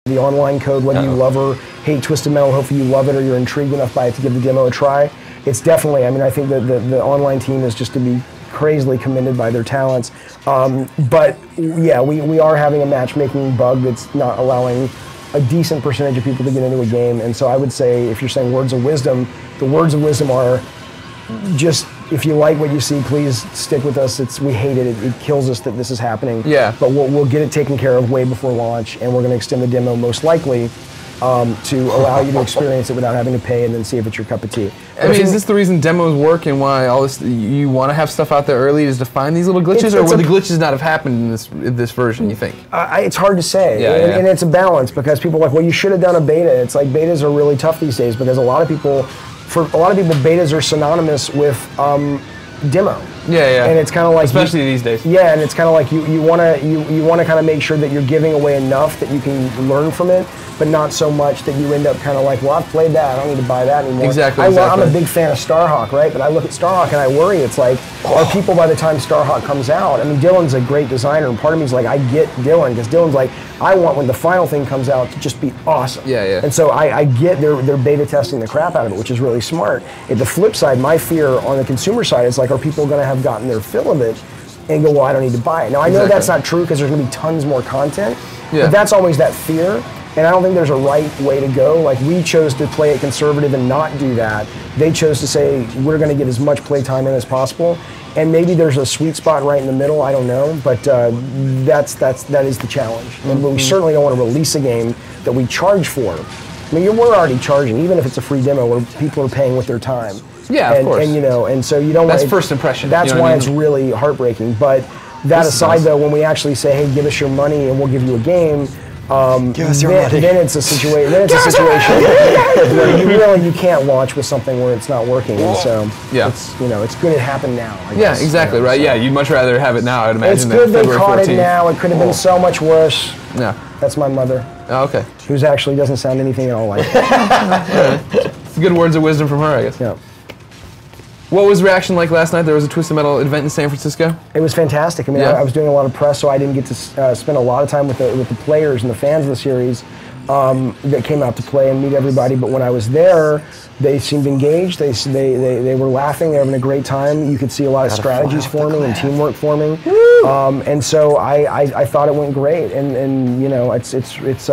the online code, whether you love or hate Twisted Metal, hopefully you love it or you're intrigued enough by it to give the demo a try. It's definitely, I mean, I think that the online team is just to be crazily commended by their talents. But yeah, we are having a matchmaking bug that's not allowing a decent percentage of people to get into a game. And so I would say, if you're saying words of wisdom, the words of wisdom are just, if you like what you see, please stick with us. We hate it. It kills us that this is happening. Yeah. But we'll get it taken care of way before launch, and we're going to extend the demo most likely to allow you to experience it without having to pay, and then see if it's your cup of tea. I mean, is this the reason demos work and why all this? You want to have stuff out there early is to find these little glitches, or would the glitches not have happened in this version? You think? It's hard to say, and it's a balance because people are like, well, you should have done a beta. It's like betas are really tough these days because for a lot of people, betas are synonymous with demo. Yeah. And it's kind of like, especially these days. Yeah, and it's kind of like you want to kind of make sure that you're giving away enough that you can learn from it, but not so much that you end up kind of like, well, I've played that, I don't need to buy that anymore. Exactly. I'm a big fan of Starhawk, right? But I look at Starhawk and I worry. It's like, are people by the time Starhawk comes out? I mean, Dylan's a great designer, and part of me is like, I get Dylan, because Dylan's like, I want when the final thing comes out to just be awesome. Yeah. And so I get they're beta testing the crap out of it, which is really smart. At the flip side, my fear on the consumer side is like, are people going to have gotten their fill of it and go, well, I don't need to buy it? Now, I know that's not true because there's going to be tons more content, but that's always that fear. And I don't think there's a right way to go. Like, we chose to play it conservative and not do that. They chose to say, we're going to get as much playtime in as possible. And maybe there's a sweet spot right in the middle, I don't know. But that is the challenge. And we certainly don't want to release a game that we charge for. I mean, we're already charging, even if it's a free demo where people are paying with their time. Yeah, of course. And and so you don't. That's first impression. That's why it's really heartbeaking. But that aside, though, when we actually say, hey, give us your money and we'll give you a game, then it's a situation. Where you can't launch with something where it's not working, and so it's good it happened now. I guess, exactly right. So. Yeah, you'd much rather have it now, I'd imagine. It's good they caught it now. It could have been so much worse. Yeah, that's my mother. Oh, okay. Who's actually doesn't sound anything at all like that. It's good words of wisdom from her, I guess. Yeah. What was reaction like last night? There was a Twisted Metal event in San Francisco. It was fantastic. I mean, I was doing a lot of press, so I didn't get to spend a lot of time with the players and the fans of the series that came out to play and meet everybody. But when I was there, they seemed engaged. They were laughing. They were having a great time. You could see a lot of strategies forming and teamwork forming. And so I thought it went great. And it's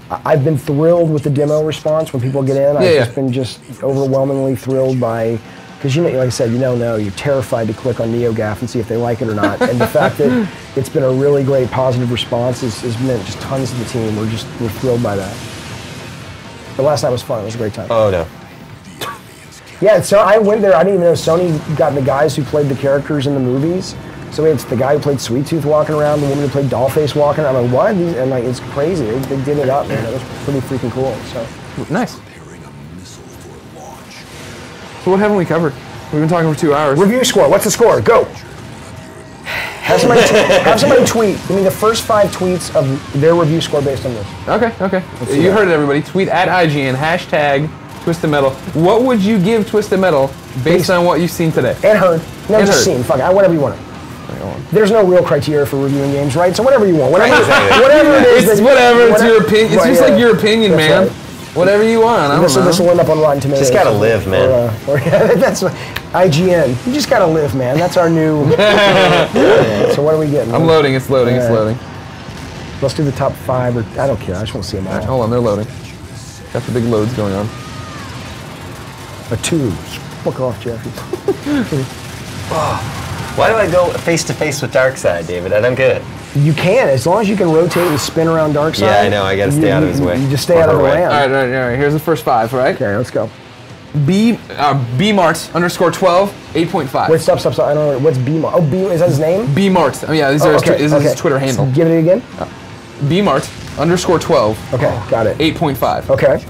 I've been thrilled with the demo response when people get in. I've just been overwhelmingly thrilled by. Because like I said, you're terrified to click on NeoGAF and see if they like it or not. And the fact that it's been a really great positive response has meant just tons of the team. We're thrilled by that. But last night was fun. It was a great time. Oh, no. Yeah, so I went there. I didn't even know Sony got the guys who played the characters in the movies. So it's the guy who played Sweet Tooth walking around, the woman who played Dollface walking around. I'm like, what? And like, it's crazy. They did it up, man. It was pretty freaking cool. So nice. So what haven't we covered? We've been talking for 2 hours. Review score. What's the score? Go. Have somebody tweet. Give me the first 5 tweets of their review score based on this. Okay. You heard it, everybody. Tweet at IGN, hashtag Twisted Metal. What would you give Twisted Metal based on what you've seen today? And heard. No, just seen. Fuck it. Whatever you want. There's no real criteria for reviewing games, right? So whatever you want. Whatever it is. It's whatever. It's your opinion. It's just like your opinion, man. Right. Whatever you want. This will end up on Rotten Tomatoes. Just gotta live, man. That's IGN. You just gotta live, man. That's our new. So what are we getting? I'm loading. It's loading. It's loading. Let's do the top 5. I don't care. I just want to see them all. All right, hold on, they're loading. Got the big loads going on. A 2. Fuck off, Jaffe. Why do I go face to face with Darkseid, David? I don't get it. You can, as long as you can rotate and spin around Darkseid. Yeah, I know. I gotta stay out of his way. You just stay out of the way. All right. Here's the first 5, right? Okay, let's go. BMart _12 8.5. Wait, stop. I don't know. What's BMart? Oh, is that his name? BMart. Oh yeah, this is his Twitter handle. So give it again. BMart _12. Okay, got it. 8.5. Okay.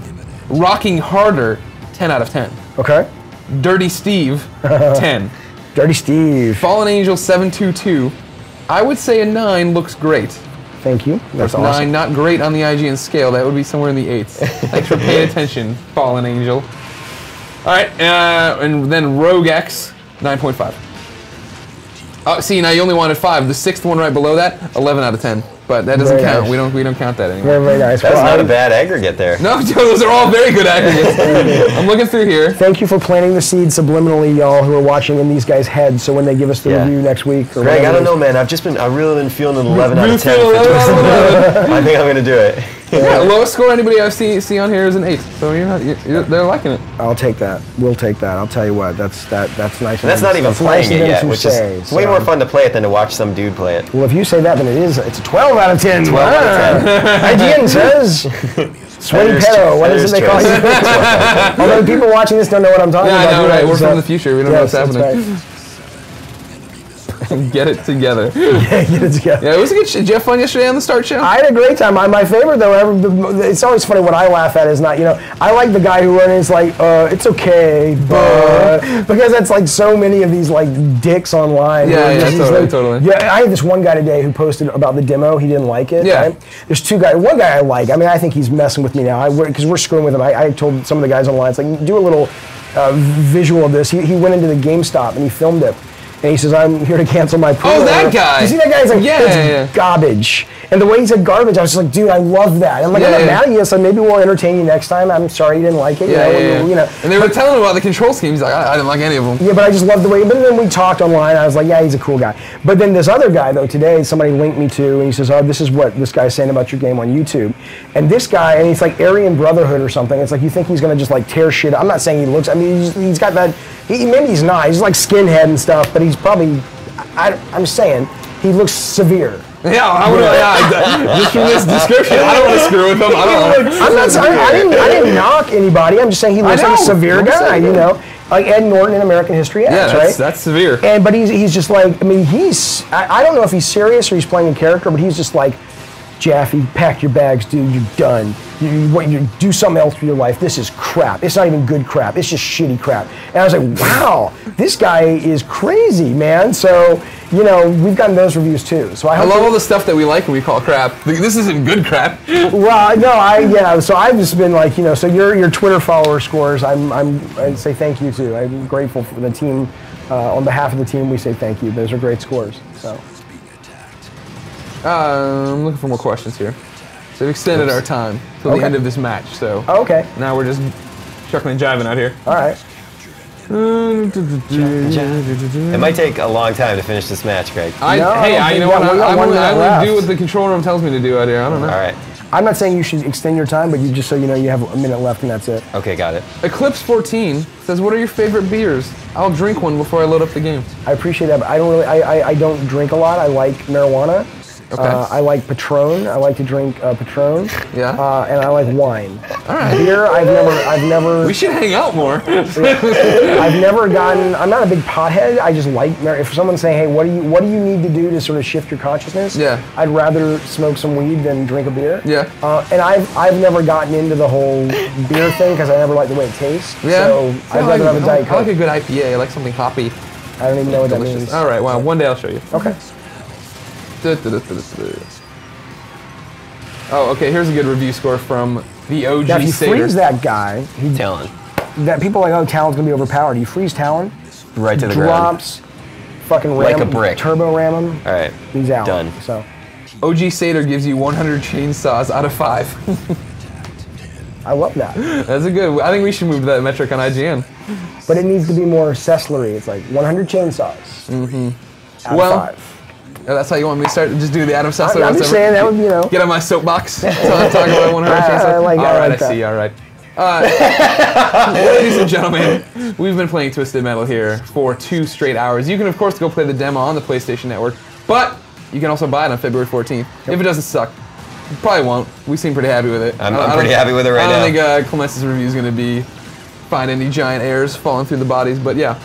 Rocking Harder 10 out of 10. Okay. Dirty Steve 10. Dirty Steve. Fallen Angel 722. I would say a 9 looks great. Thank you. That's awesome. 9, not great on the IGN scale. That would be somewhere in the 8s. Thanks for paying attention, Fallen Angel. All right, and then Rogue X 9.5. Oh, see, now you only wanted 5. The 6th one right below that, 11 out of 10. but that doesn't Very count. nice. We don't count that anymore. Very, very nice. That's not a bad aggregate there. No, those are all very good aggregates. I'm looking through here. Thank you for planting the seed subliminally, y'all who are watching in these guys' heads. So when they give us the review next week, or Greg, I don't know, man. I've really been feeling an 11 out of 10. I think I'm gonna do it. Yeah, lowest score anybody I've see on here is an 8. So they're liking it. I'll take that. We'll take that. I'll tell you what. That's nice. And that's not even playing it yet, which is way more fun to play it than to watch some dude play it. Well, if you say that, then it's a 12 out of 10. 12 out of 10. IGN says. Sweaty pedo. What is it they call you? Although people watching this don't know what I'm talking about. Yeah, I know, right? We're from the future. We don't know what's happening. Right. Get it together. Yeah, get it together. Yeah, it was a good shit. Did you have fun yesterday on the Start Show? I had a great time. My favorite, though, it's always funny what I laugh at is not, I like the guy who runs like, it's okay, but, because that's like so many of these like dicks online. Yeah, totally. Yeah, I had this one guy today who posted about the demo. He didn't like it. Yeah. Right? There's two guys. One guy I like. I mean, I think he's messing with me now because we're screwing with him. I told some of the guys online, it's like, do a little visual of this. He went into the GameStop and he filmed it. And he says, I'm here to cancel my pre-order. Oh, that guy! You see that guy? He's like, it's garbage. And the way he said garbage, I was just like, dude, I love that. I'm like, I'm not mad at you, so maybe we'll entertain you next time. I'm sorry you didn't like it. You know. And they were telling him about the control scheme. He's like, I didn't like any of them. Yeah, but I just love the way. But then we talked online. I was like, yeah, he's a cool guy. But then this other guy, though, today, somebody linked me to, and he says, oh, this is what this guy's saying about your game on YouTube. And this guy, and he's like Aryan Brotherhood or something. It's like you think he's going to just like tear shit. I'm not saying he looks, I mean, he's got that, maybe he's not. He's like skinhead and stuff, but he's probably, I'm saying, he looks severe. Yeah, just from this description, I don't want to screw with him. I didn't knock anybody. I'm just saying he looks like a severe guy, like Ed Norton in American History X, right? That's severe. But he's just like, I mean, I don't know if he's serious or he's playing a character, but he's just like, Jaffe, pack your bags, dude, you're done. You do something else with your life. This is crap. It's not even good crap. It's just shitty crap. And I was like, wow, this guy is crazy, man. So, we've gotten those reviews too. So I love all the stuff that we like and we call crap. This isn't good crap. Well, no, so I've just been like, so your Twitter follower scores, I say thank you to. I'm grateful for the team. On behalf of the team, we say thank you. Those are great scores. So. I'm looking for more questions here. So we've extended our time till the end of this match. So now we're just shucking and jiving out here. All right. It might take a long time to finish this match, Greg. You know what? I'm going to do what the control room tells me to do out here. I don't know. All right. I'm not saying you should extend your time, but just so you know, you have a minute left and that's it. Okay, got it. Eclipse 14 says, "What are your favorite beers? I'll drink one before I load up the game." I appreciate that, but I don't really. I don't drink a lot. I like marijuana. Okay. I like Patron. I like to drink Patron. Yeah. And I like wine. All right. Beer, I've never. We should hang out more. I've never gotten. I'm not a big pothead. I just like. If someone's saying, "Hey, what do you need to do to sort of shift your consciousness?" Yeah. I'd rather smoke some weed than drink a beer. Yeah. And I've never gotten into the whole beer thing because I never like the way it tastes. Yeah. So I'd rather have a Diet Coke. I like a good IPA. I like something hoppy. I don't even know what that means. All right. Well, one day I'll show you. Okay. Oh, okay. Here's a good review score from the OG Now, if you Satyr. freeze that guy, Talon. that people are like, oh, Talon's gonna be overpowered. You freeze Talon, Right to the ground. drops, fucking ram Like a him, brick. turbo ram him. All right. He's out. Done. So OG Satyr gives you 100 chainsaws out of 5. I love that, That's a good. I think we should move that metric on IGN. but it needs to be more Cesslery. It's like 100 chainsaws. Out of 5. That's how you want me to start? Just do the Adam Sessler. I'm just saying that would Get on my soapbox. Talk about 100 chainsaws. I like I that. see. All right. Ladies and gentlemen, we've been playing Twisted Metal here for 2 straight hours. You can, of course, go play the demo on the PlayStation Network, but you can also buy it on February 14th. If it doesn't suck. You probably won't. We seem pretty happy with it. I'm pretty happy with it right now. I don't think Clements' review is going to find any giant errors falling through the bodies, but yeah.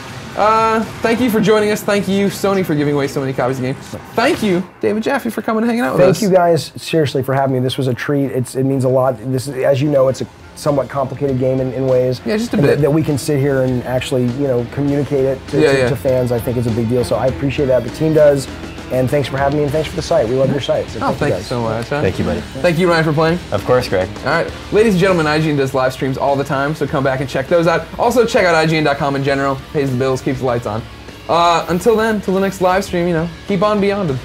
Thank you for joining us. Thank you, Sony, for giving away so many copies of the game. Thank you, David Jaffe, for coming and hanging out with us. Thank you guys, seriously, for having me. This was a treat. It means a lot. This, as you know, it's a somewhat complicated game in ways. Yeah, just a bit. That we can sit here and actually, communicate it to fans. I think is a big deal. So I appreciate that. The team does. And thanks for having me, and thanks for the site. We love your site. So thank you so much. Thank you, buddy. Thank you, Ryan, for playing. Of course, Greg. All right. Ladies and gentlemen, IGN does live streams all the time, so come back and check those out. Also, check out IGN.com in general. Pays the bills, keeps the lights on. Until then, till the next live stream, keep on beyond them.